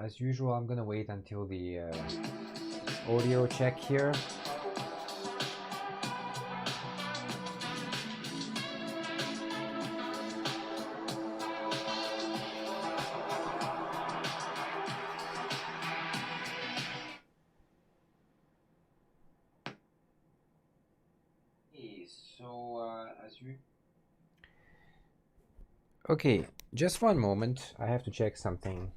as usual, I'm gonna wait until the audio check here. Okay, just one moment. I have to check something.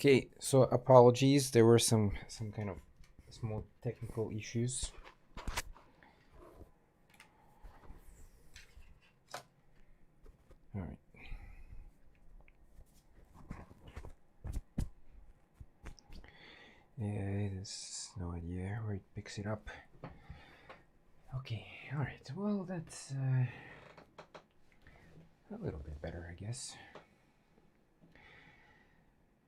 Okay, so apologies. There were some kind of small technical issues. All right. Yeah, there's no idea where it picks it up. Okay, all right. Well, that's a little bit better, I guess.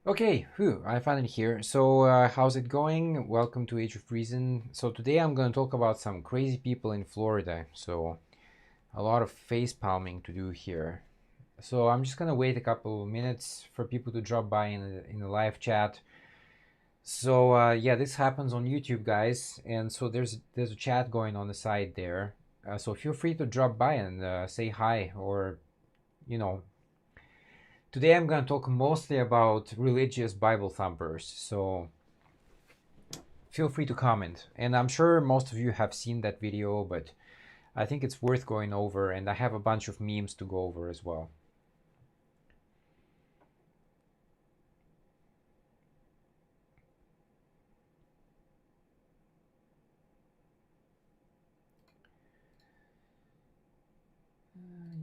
Okay, I finally here. So, how's it going? Welcome to Age of Reason. So today I'm going to talk about some crazy people in Florida. So, a lot of face palming to do here. So I'm just gonna wait a couple of minutes for people to drop by in the live chat. So yeah, this happens on YouTube, guys, and so there's a chat going on the side there. So feel free to drop by and say hi, or you know. Today I'm gonna talk mostly about religious Bible thumpers. So feel free to comment, and I'm sure most of you have seen that video, but I think it's worth going over, and I have a bunch of memes to go over as well.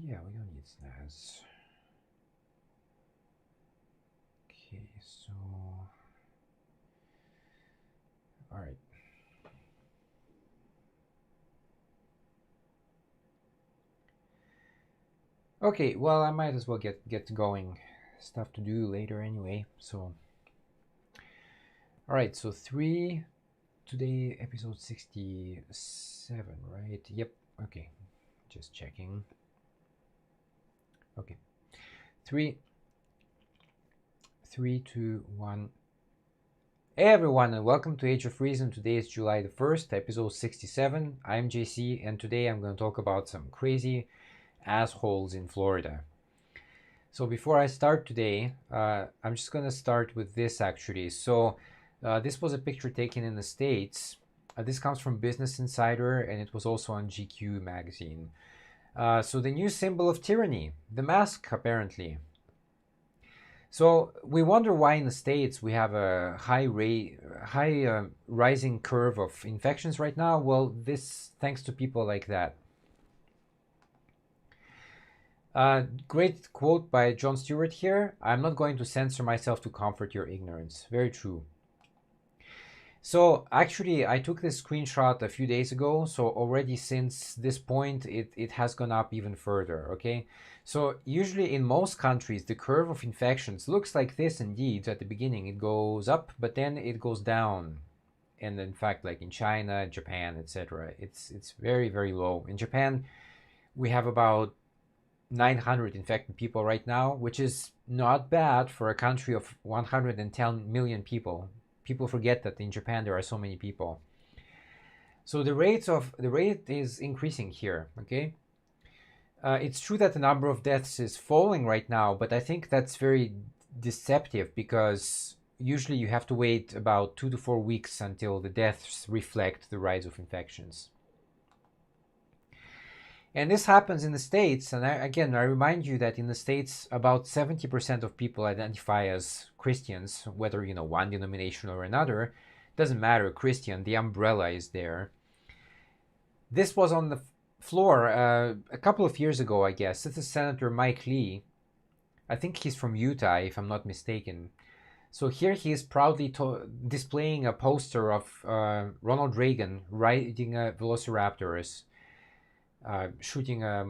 Yeah, we don't need SNAS. Okay, so all right. Okay, well, I might as well get going. Stuff to do later anyway. So all right, so today episode 67, right? Yep. Okay, just checking. Okay, 3, 2, 1. Hey everyone, and welcome to Age of Reason. Today is July the 1st, episode 67. I'm JC, and today I'm going to talk about some crazy assholes in Florida. So before I start today, I'm just going to start with this actually. So this was a picture taken in the States. This comes from Business Insider, and it was also on GQ magazine. So the new symbol of tyranny, the mask, apparently. So we wonder why in the States we have a high rising curve of infections right now. Well, this thanks to people like that. Great quote by Jon Stewart here. I'm not going to censor myself to comfort your ignorance. Very true. So actually, I took this screenshot a few days ago. So already since this point, it has gone up even further, okay? So usually in most countries, the curve of infections looks like this indeed. At the beginning, it goes up, but then it goes down. and in fact, like in China, Japan, etc., it's very, very low. In Japan, we have about 900 infected people right now, which is not bad for a country of 110 million people. People forget that in Japan there are so many people. So the rate is increasing here. Okay, it's true that the number of deaths is falling right now, but I think that's very deceptive because usually you have to wait about 2 to 4 weeks until the deaths reflect the rise of infections. And this happens in the States, and I remind you that in the States, about 70% of people identify as Christians, whether, one denomination or another. Doesn't matter, Christian, the umbrella is there. This was on the floor a couple of years ago, I guess. This is Senator Mike Lee. I think he's from Utah, if I'm not mistaken. So here he is proudly displaying a poster of Ronald Reagan riding a velociraptor, shooting a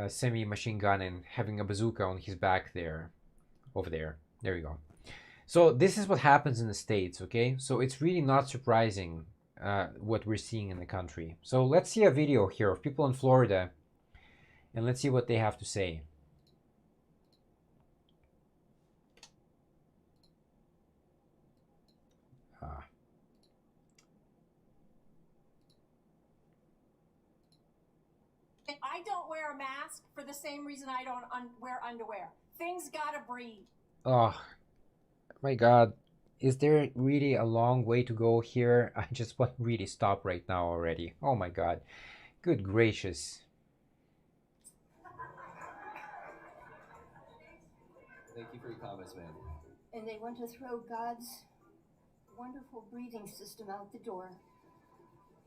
semi-machine gun and having a bazooka on his back there, over there. There you go. So this is what happens in the States, okay? So it's really not surprising what we're seeing in the country. So let's see a video here of people in Florida, and let's see what they have to say. I don't wear a mask for the same reason I don't wear underwear. Things gotta breathe. Oh my God. Is there really a long way to go here? I just want to really stop right now already. Oh my God. Good gracious. Thank you for your comments, ma'am. And they want to throw God's wonderful breathing system out the door.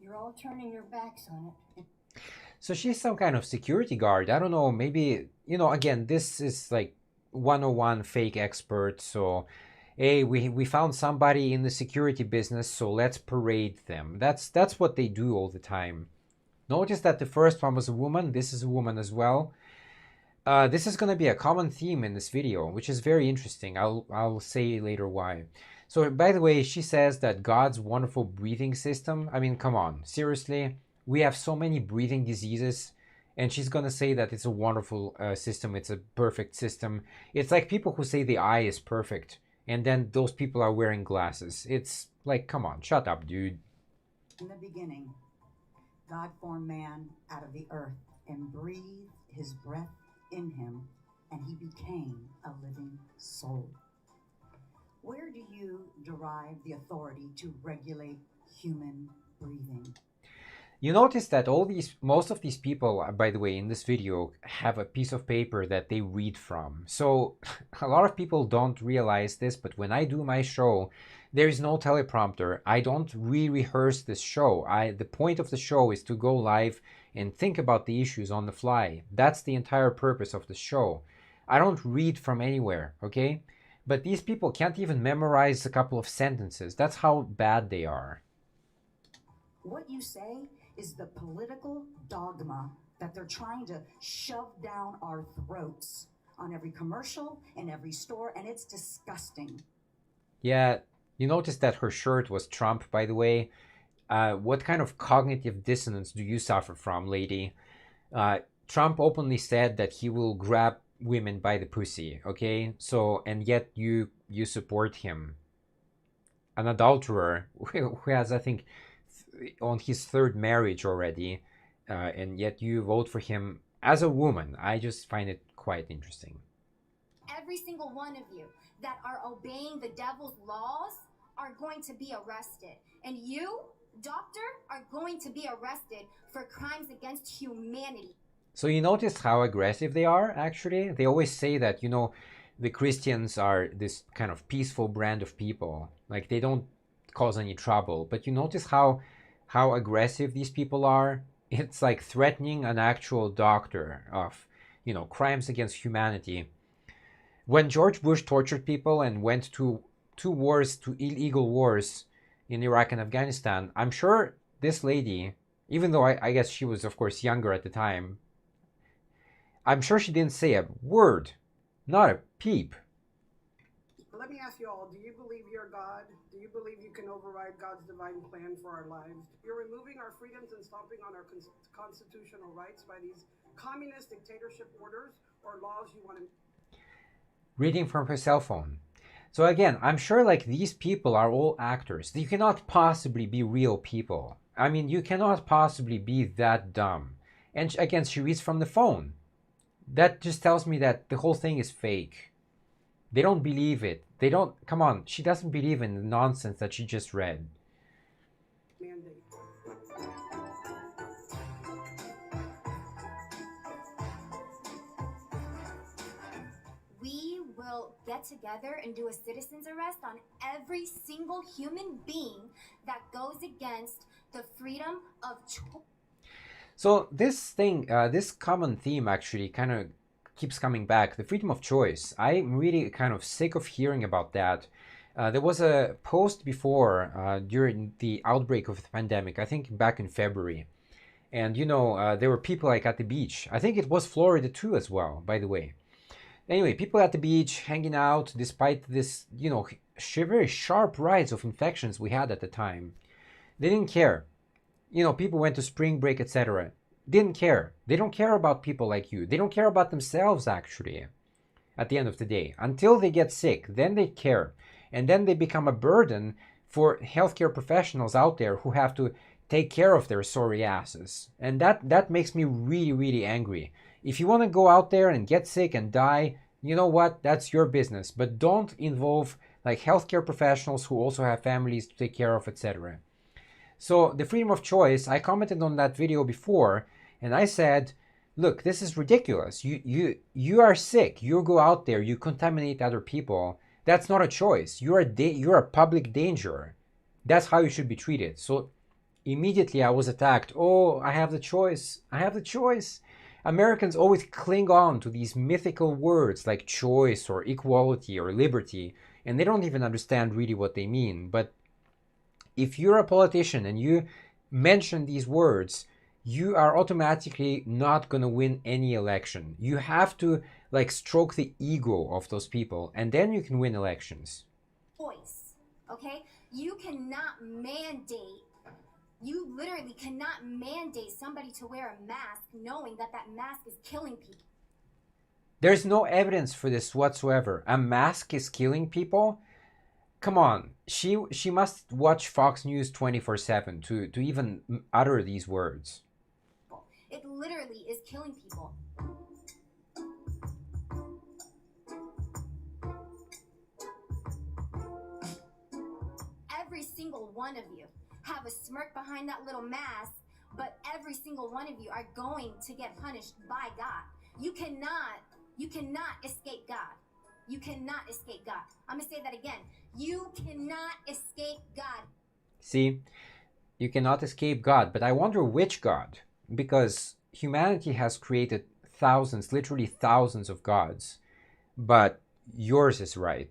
You're all turning your backs on it. So she's some kind of security guard. I don't know, maybe, again, this is like 101 fake expert. So, hey, we found somebody in the security business, so let's parade them. That's what they do all the time. Notice that the first one was a woman. This is a woman as well. This is going to be a common theme in this video, which is very interesting. I'll say later why. So, by the way, she says that God's wonderful breathing system. I mean, come on, seriously? We have so many breathing diseases, and she's going to say that it's a wonderful system. It's a perfect system. It's like people who say the eye is perfect, and then those people are wearing glasses. It's like, come on, shut up, dude. In the beginning, God formed man out of the earth and breathed his breath in him, and he became a living soul. Where do you derive the authority to regulate human breathing? You notice that most of these people, by the way, in this video, have a piece of paper that they read from. So a lot of people don't realize this, but when I do my show, there is no teleprompter. I don't re-rehearse this show. The point of the show is to go live and think about the issues on the fly. That's the entire purpose of the show. I don't read from anywhere, okay? But these people can't even memorize a couple of sentences. That's how bad they are. What you say is the political dogma that they're trying to shove down our throats on every commercial and every store, and it's disgusting. Yeah, you notice that her shirt was Trump, by the way. What kind of cognitive dissonance do you suffer from, lady? Trump openly said that he will grab women by the pussy, okay? So, and yet you support him. An adulterer who has, I think, on his third marriage already, and yet you vote for him as a woman. I just find it quite interesting. Every single one of you that are obeying the devil's laws are going to be arrested. And you, doctor, are going to be arrested for crimes against humanity. So you notice how aggressive they are, actually? They always say that, the Christians are this kind of peaceful brand of people. Like, they don't cause any trouble. But you notice how aggressive these people are? It's like threatening an actual doctor of, crimes against humanity. When George Bush tortured people and went to illegal wars in Iraq and Afghanistan, I'm sure this lady, even though I guess she was, of course, younger at the time, I'm sure she didn't say a word, not a peep. let me ask you all, do you believe you're God? Do you believe you can override God's divine plan for our lives? You're removing our freedoms and stomping on our constitutional rights by these communist dictatorship orders or laws you want to... Reading from her cell phone. So again, I'm sure like these people are all actors. You cannot possibly be real people. I mean, you cannot possibly be that dumb. And again, she reads from the phone. That just tells me that the whole thing is fake. They don't believe it. They don't, come on, she doesn't believe in the nonsense that she just read. mandate. We will get together and do a citizen's arrest on every single human being that goes against the freedom of choice. So this thing, this common theme actually kind of keeps coming back, the freedom of choice. I'm really kind of sick of hearing about that. There was a post before during the outbreak of the pandemic, I think back in February. And, you know, there were people like at the beach. I think it was Florida too as well, by the way. Anyway, people at the beach hanging out despite this, you know, very sharp rise of infections we had at the time. They didn't care. You know, people went to spring break, etc. Didn't care. They don't care about people like you. They don't care about themselves, actually, at the end of the day. Until they get sick, then they care. And then they become a burden for healthcare professionals out there who have to take care of their sorry asses. And that makes me really, really angry. If you want to go out there and get sick and die, you know what? That's your business. But don't involve like healthcare professionals who also have families to take care of, etc. So the freedom of choice, I commented on that video before, and I said, look, this is ridiculous. You are sick. You go out there, you contaminate other people. That's not a choice. You're a public danger. That's how you should be treated. So immediately I was attacked. Oh, I have the choice. I have the choice. Americans always cling on to these mythical words like choice or equality or liberty, and they don't even understand really what they mean. But if you're a politician and you mention these words, you are automatically not going to win any election. You have to like stroke the ego of those people, and then you can win elections. Choice, okay? You cannot mandate, you literally cannot mandate somebody to wear a mask knowing that that mask is killing people. There's no evidence for this whatsoever. A mask is killing people? Come on, she must watch Fox News 24/7 to even utter these words. It literally is killing people. Every single one of you have a smirk behind that little mask, but every single one of you are going to get punished by God. You cannot escape God. You cannot escape God. I'm going to say that again. You cannot escape God. See, you cannot escape God, but I wonder which God, because humanity has created thousands, literally thousands of gods, but yours is right.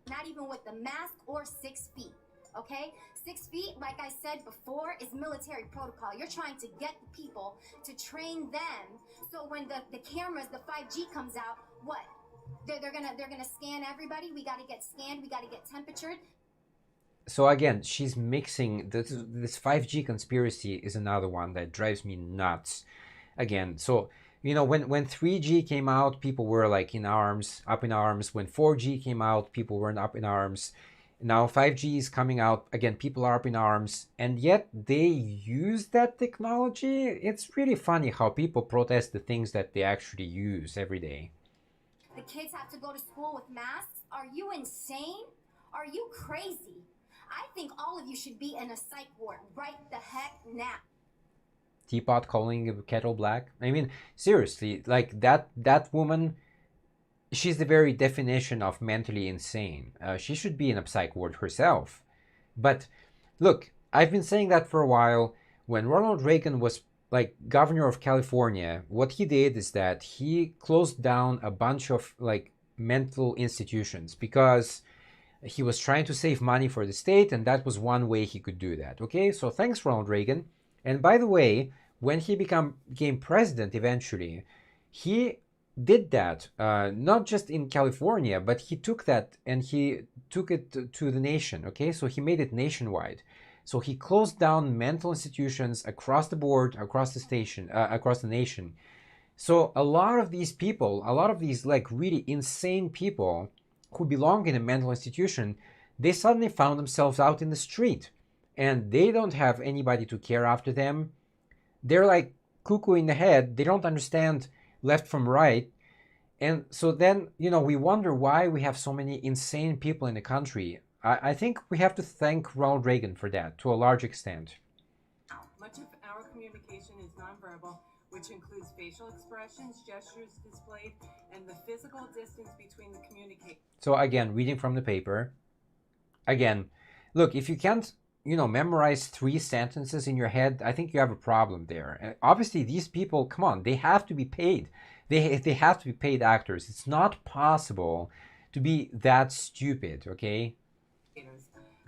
Not even with the mask or 6 feet, okay? 6 feet, like I said before, is military protocol. You're trying to get the people to train them, so when the cameras, the 5G comes out, what? They're gonna scan everybody. We gotta get scanned. We gotta get temperatured. So again, she's mixing this 5G conspiracy is another one that drives me nuts. Again, so you know when 3G came out, people were like up in arms. When 4G came out, people weren't up in arms. Now 5G is coming out again. People are up in arms, and yet they use that technology. It's really funny how people protest the things that they actually use every day. The kids have to go to school with masks? Are you insane? Are you crazy? I think all of you should be in a psych ward right the heck now. Teapot calling a kettle black. I mean, seriously, like that woman, she's the very definition of mentally insane. She should be in a psych ward herself. But look, I've been saying that for a while. When Ronald Reagan was like governor of California, what he did is that he closed down a bunch of like mental institutions because he was trying to save money for the state, and that was one way he could do that. Okay, so thanks, Ronald Reagan. And by the way, when he became president eventually, he did that, not just in California, but he took that and he took it to the nation, okay? So he made it nationwide. So he closed down mental institutions across the board, across the nation. So a lot of these people, a lot of these like really insane people who belong in a mental institution, they suddenly found themselves out in the street and they don't have anybody to care after them. They're like cuckoo in the head. They don't understand left from right. And so then, we wonder why we have so many insane people in the country. I think we have to thank Ronald Reagan for that to a large extent. Much of our communication is nonverbal, which includes facial expressions, gestures displayed, and the physical distance between the communicators. So again, reading from the paper. Again, look, if you can't, memorize 3 sentences in your head, I think you have a problem there. And obviously, these people, come on, they have to be paid. They have to be paid actors. It's not possible to be that stupid, okay?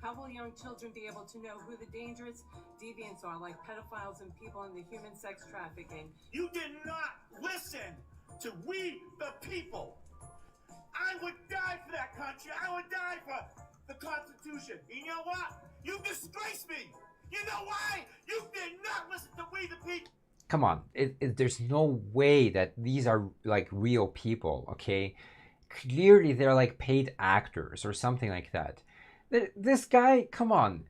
How will young children be able to know who the dangerous deviants are, like pedophiles and people in the human sex trafficking? You did not listen to we the people. I would die for that country. I would die for the Constitution. You know what? You disgraced me. You know why? You did not listen to we the people. Come on, there's no way that these are like real people, okay? Clearly they're like paid actors or something like that. This guy, come on,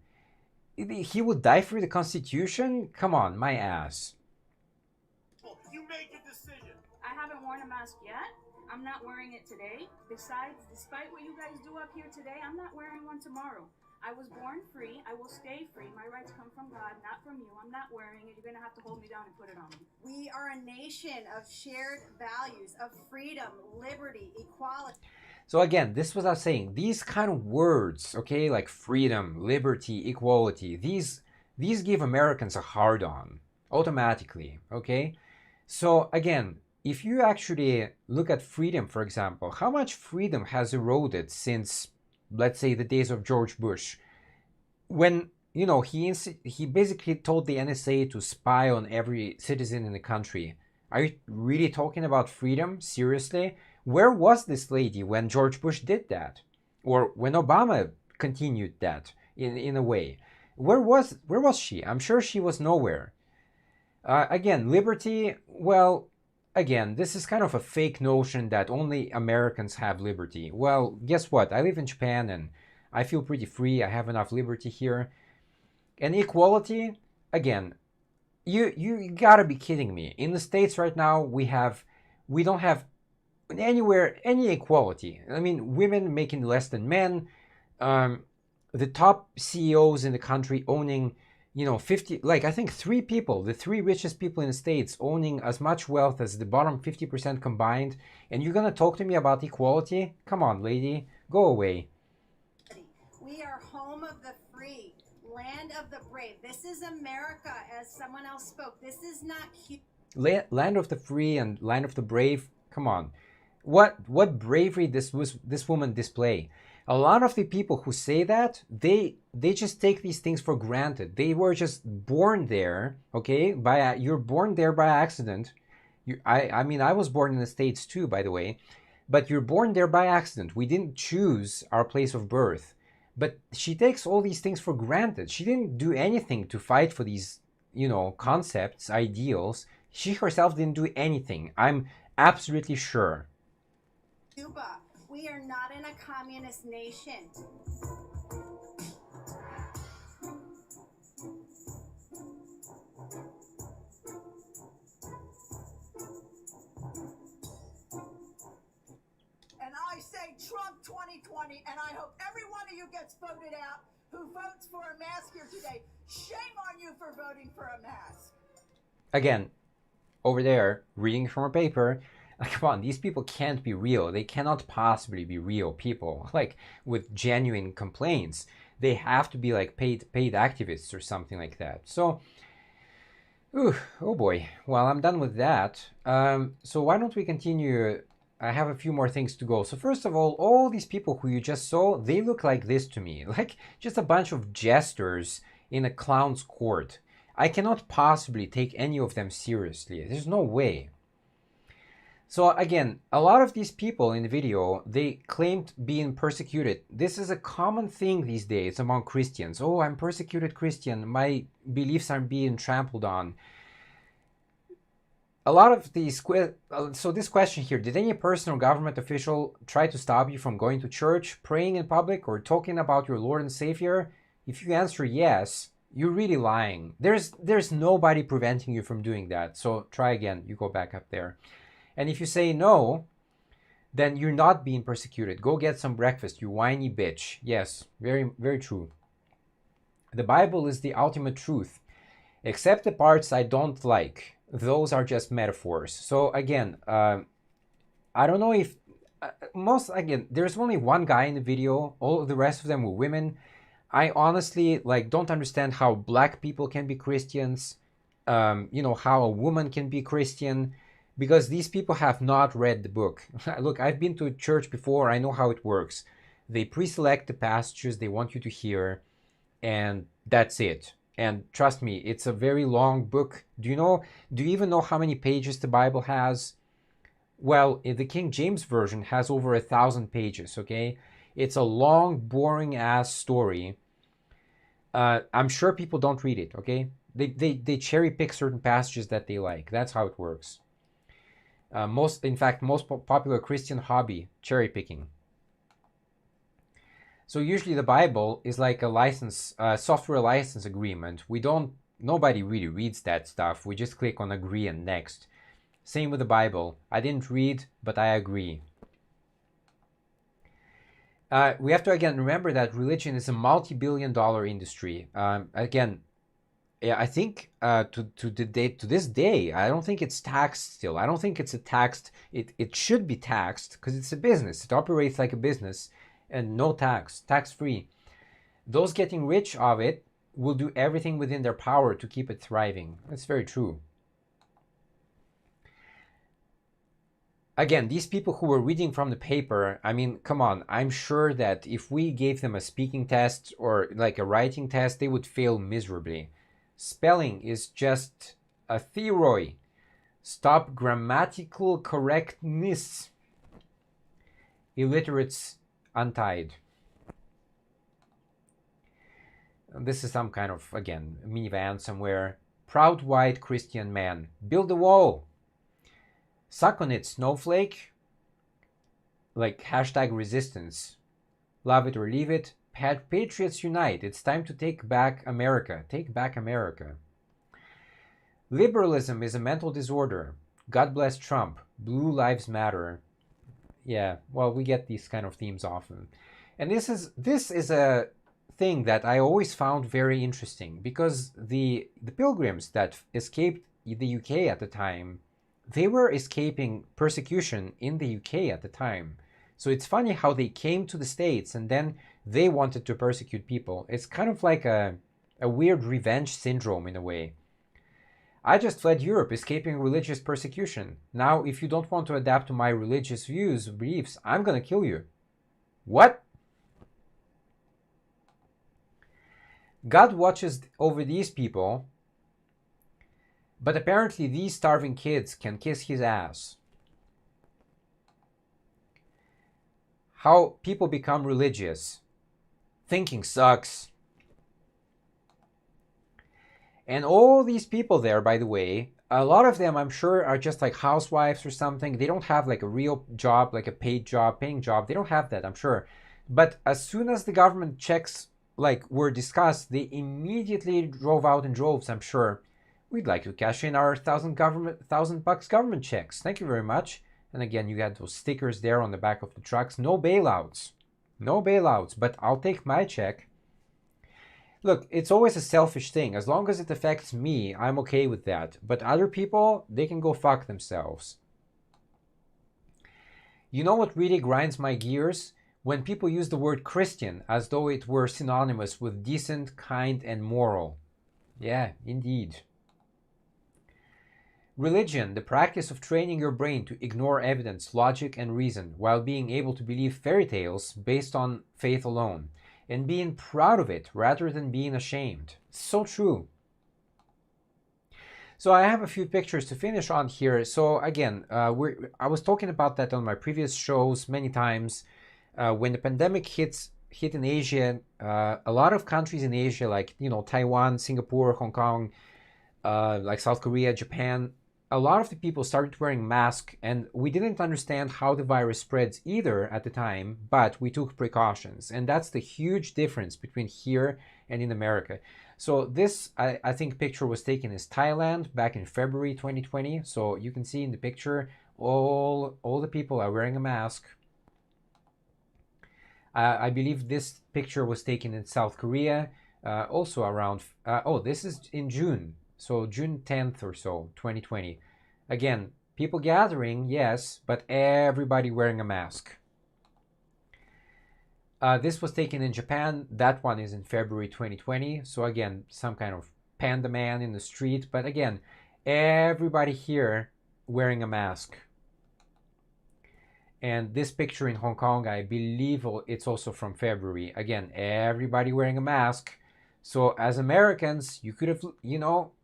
he would die for the Constitution? Come on, my ass. You made your decision. I haven't worn a mask yet. I'm not wearing it today. Besides, despite what you guys do up here today, I'm not wearing one tomorrow. I was born free. I will stay free. My rights come from God, not from you. I'm not wearing it. You're going to have to hold me down and put it on me. We are a nation of shared values of freedom, liberty, equality. So again, this was us saying, these kind of words, okay, like freedom, liberty, equality, these give Americans a hard-on automatically, okay? So again, if you actually look at freedom, for example, how much freedom has eroded since, let's say, the days of George Bush, when, he basically told the NSA to spy on every citizen in the country. Are you really talking about freedom? Seriously? Where was this lady when George Bush did that? Or when Obama continued that in a way? Where was she? I'm sure she was nowhere. Again, liberty, well, again, this is kind of a fake notion that only Americans have liberty. Well, guess what? I live in Japan and I feel pretty free. I have enough liberty here. And equality, again, you gotta be kidding me. In the States right now, we don't have anywhere any equality. I mean, women making less than men, the top CEOs in the country owning, 50, like I think 3 people, the 3 richest people in the States owning as much wealth as the bottom 50% combined, and you're gonna talk to me about equality? Come on, lady, go away. We are home of the free, land of the brave. This is America, as someone else spoke. This is not cute. Land of the free and land of the brave. Come on, what bravery this woman display. A lot of the people who say that, they just take these things for granted. They were just born there, okay? You're born there by accident. I mean, I was born in the States too, by the way. But you're born there by accident. We didn't choose our place of birth. But she takes all these things for granted. She didn't do anything to fight for these, concepts, ideals. She herself didn't do anything. I'm absolutely sure. Cuba. We are not in a communist nation. And I say Trump 2020, and I hope every one of you gets voted out who votes for a mask here today. Shame on you for voting for a mask. Again, over there, reading from a paper, come on, these people can't be real. They cannot possibly be real people, like with genuine complaints. They have to be like paid activists or something like that. So, oh boy. Well, I'm done with that. So why don't we continue? I have a few more things to go. So first of all these people who you just saw, they look like this to me, like just a bunch of jesters in a clown's court. I cannot possibly take any of them seriously. There's no way. So again, a lot of these people in the video, they claimed being persecuted. This is a common thing these days among Christians. Oh, I'm persecuted Christian. My beliefs are being trampled on. A lot of these, so this question here, did any person or government official try to stop you from going to church, praying in public, or talking about your Lord and Savior? If you answer yes, you're really lying. There's nobody preventing you from doing that. So try again, you go back up there. And if you say no, then you're not being persecuted. Go get some breakfast, you whiny bitch. Yes, very, very true. The Bible is the ultimate truth, except the parts I don't like. Those are just metaphors. So again, I don't know if there's only one guy in the video. All of the rest of them were women. I honestly don't understand how black people can be Christians. How a woman can be Christian, because these people have not read the book. Look, I've been to church before. I know how it works. They pre-select the passages they want you to hear, and that's it. And trust me, it's a very long book. Do you even know how many pages the Bible has? Well, the King James Version has over 1,000 pages, okay? It's a long, boring ass story. I'm sure people don't read it, okay? They cherry pick certain passages that they like. That's how it works. Most popular Christian hobby, cherry picking. So usually the Bible is like a software license agreement. Nobody really reads that stuff. We just click on agree and next. Same with the Bible. I didn't read, but I agree. We have to again remember that religion is a multi-billion-dollar industry. I think to this day, I don't think it's taxed still. I don't think it's it should be taxed because it's a business. It operates like a business. And no tax-free. Those getting rich of it will do everything within their power to keep it thriving. That's very true. Again, these people who were reading from the paper, I mean, come on. I'm sure that if we gave them a speaking test or like a writing test, they would fail miserably. Spelling is just a theory. Stop grammatical correctness. Illiterates untied. This is some kind of, again, minivan somewhere. Proud white Christian man. Build a wall. Suck on it, snowflake. Like hashtag resistance. Love it or leave it. Patriots unite. It's time to take back America. Take back America. Liberalism is a mental disorder. God bless Trump. Blue lives matter. Yeah, well, we get these kind of themes often. And this is a thing that I always found very interesting, because the pilgrims that escaped the UK at the time, they were escaping persecution in the UK at the time. So it's funny how they came to the States and then they wanted to persecute people. It's kind of like a weird revenge syndrome in a way. I just fled Europe, escaping religious persecution. Now, if you don't want to adapt to my religious views, beliefs, I'm gonna kill you. What? God watches over these people, but apparently these starving kids can kiss his ass. How people become religious. Thinking sucks. And all these people there, by the way, a lot of them, I'm sure, are just like housewives or something. They don't have like a real job, like a paid job, paying job. They don't have that, I'm sure. But as soon as the government checks were discussed, they immediately drove out in droves, I'm sure. We'd like to cash in our $1,000 government checks. Thank you very much. And again, you had those stickers there on the back of the trucks. No bailouts. No bailouts, but I'll take my check. Look, it's always a selfish thing. As long as it affects me, I'm okay with that. But other people, they can go fuck themselves. You know what really grinds my gears? When people use the word Christian as though it were synonymous with decent, kind, and moral. Yeah, indeed. Religion, the practice of training your brain to ignore evidence, logic, and reason while being able to believe fairy tales based on faith alone. And being proud of it rather than being ashamed. So true. So I have a few pictures to finish on here. So again, I was talking about that on my previous shows many times. When the pandemic hit in Asia, a lot of countries in Asia, like Taiwan, Singapore, Hong Kong, like South Korea, Japan, a lot of the people started wearing masks, and we didn't understand how the virus spreads either at the time, but we took precautions. And that's the huge difference between here and in America. So this, I think, picture was taken in Thailand back in February 2020. So you can see in the picture, all the people are wearing a mask. I believe this picture was taken in South Korea, also around, this is in June. So June 10th or so, 2020. Again, people gathering, yes, but everybody wearing a mask. This was taken in Japan. That one is in February 2020. So again, some kind of panda man in the street. But again, everybody here wearing a mask. And this picture in Hong Kong, I believe it's also from February. Again, everybody wearing a mask. So as Americans, you could have,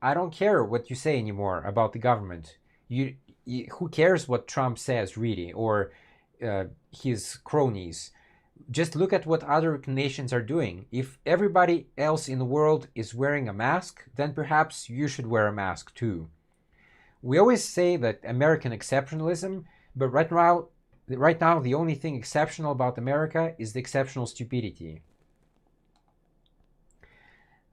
I don't care what you say anymore about the government. Who cares what Trump says, really, or his cronies? Just look at what other nations are doing. If everybody else in the world is wearing a mask, then perhaps you should wear a mask too. We always say that American exceptionalism, but right now the only thing exceptional about America is the exceptional stupidity.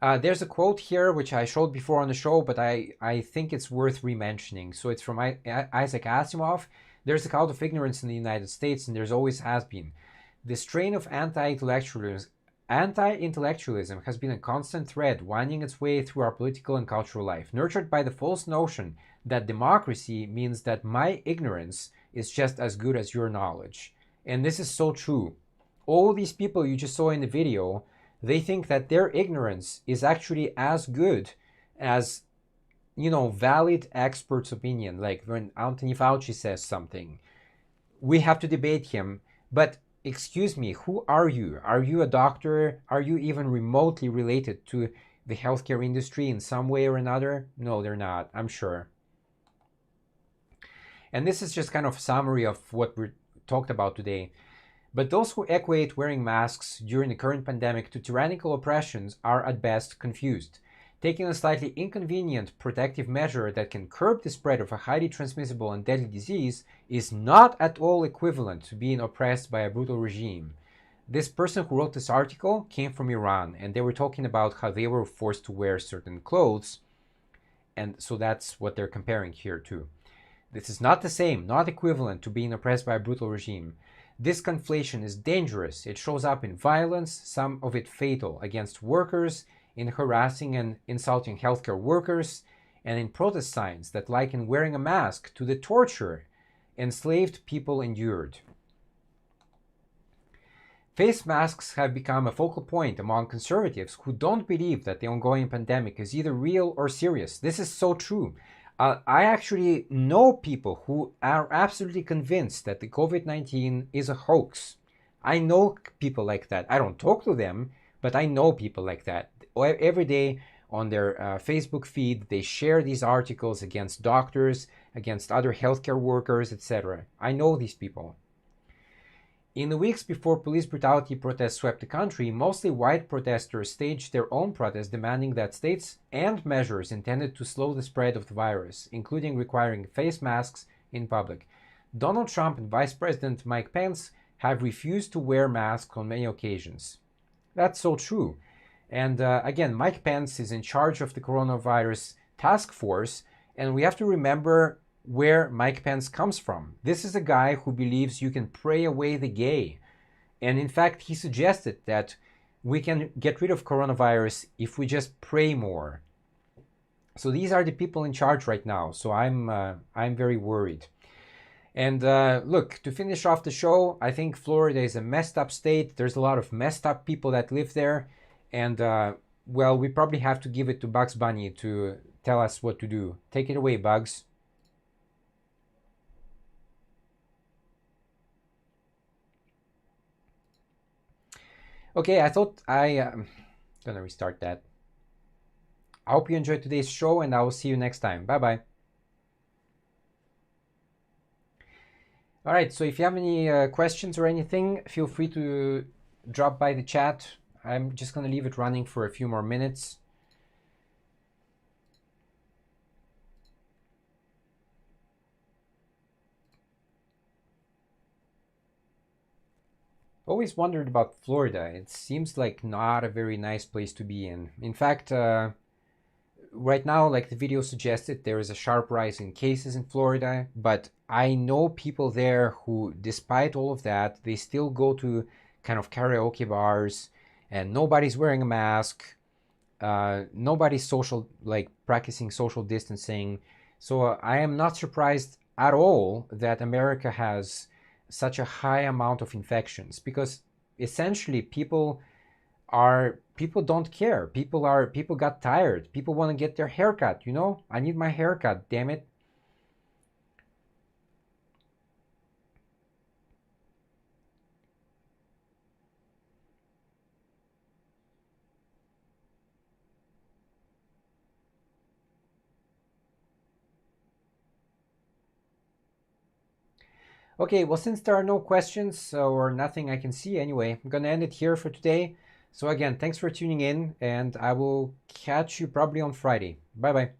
There's a quote here which I showed before on the show, but I think it's worth re-mentioning. So it's from Isaac Asimov. There's a cult of ignorance in the United States, and there's always has been. The strain of anti-intellectualism has been a constant thread winding its way through our political and cultural life, nurtured by the false notion that democracy means that my ignorance is just as good as your knowledge. And this is so true. All these people you just saw in the video, they think that their ignorance is actually as good as, valid experts' opinion. Like when Anthony Fauci says something, we have to debate him. But excuse me, who are you? Are you a doctor? Are you even remotely related to the healthcare industry in some way or another? No, they're not, I'm sure. And this is just kind of a summary of what we talked about today. But those who equate wearing masks during the current pandemic to tyrannical oppressions are at best confused. Taking a slightly inconvenient protective measure that can curb the spread of a highly transmissible and deadly disease is not at all equivalent to being oppressed by a brutal regime. This person who wrote this article came from Iran, and they were talking about how they were forced to wear certain clothes, and so that's what they're comparing here too. This is not the same, not equivalent to being oppressed by a brutal regime. This conflation is dangerous. It shows up in violence, some of it fatal, against workers, in harassing and insulting healthcare workers, and in protest signs that liken wearing a mask to the torture enslaved people endured. Face masks have become a focal point among conservatives who don't believe that the ongoing pandemic is either real or serious. This is so true. I actually know people who are absolutely convinced that the COVID-19 is a hoax. I know people like that. I don't talk to them, but I know people like that. Every day on their Facebook feed, they share these articles against doctors, against other healthcare workers, etc. I know these people. In the weeks before police brutality protests swept the country, mostly white protesters staged their own protests demanding that states end measures intended to slow the spread of the virus, including requiring face masks in public. Donald Trump and Vice President Mike Pence have refused to wear masks on many occasions. That's so true. And again, Mike Pence is in charge of the coronavirus task force, and we have to remember where Mike Pence comes from. This is a guy who believes you can pray away the gay. And in fact, he suggested that we can get rid of coronavirus if we just pray more. So these are the people in charge right now. So I'm very worried. And look, to finish off the show, I think Florida is a messed up state. There's a lot of messed up people that live there. And well, we probably have to give it to Bugs Bunny to tell us what to do. Take it away, Bugs. Okay, I thought I'm gonna restart that. I hope you enjoyed today's show, and I will see you next time. Bye-bye. All right, so if you have any questions or anything, feel free to drop by the chat. I'm just going to leave it running for a few more minutes. Always wondered about Florida. It seems like not a very nice place to be in. In fact, right now, like the video suggested, there is a sharp rise in cases in Florida, but I know people there who, despite all of that, they still go to kind of karaoke bars and nobody's wearing a mask. Nobody's practicing social distancing. So I am not surprised at all that America has such a high amount of infections, because essentially people don't care. People got tired. People want to get their haircut, you know? I need my haircut, damn it. Okay, well, since there are no questions or nothing I can see anyway, I'm gonna end it here for today. So again, thanks for tuning in, and I will catch you probably on Friday. Bye-bye.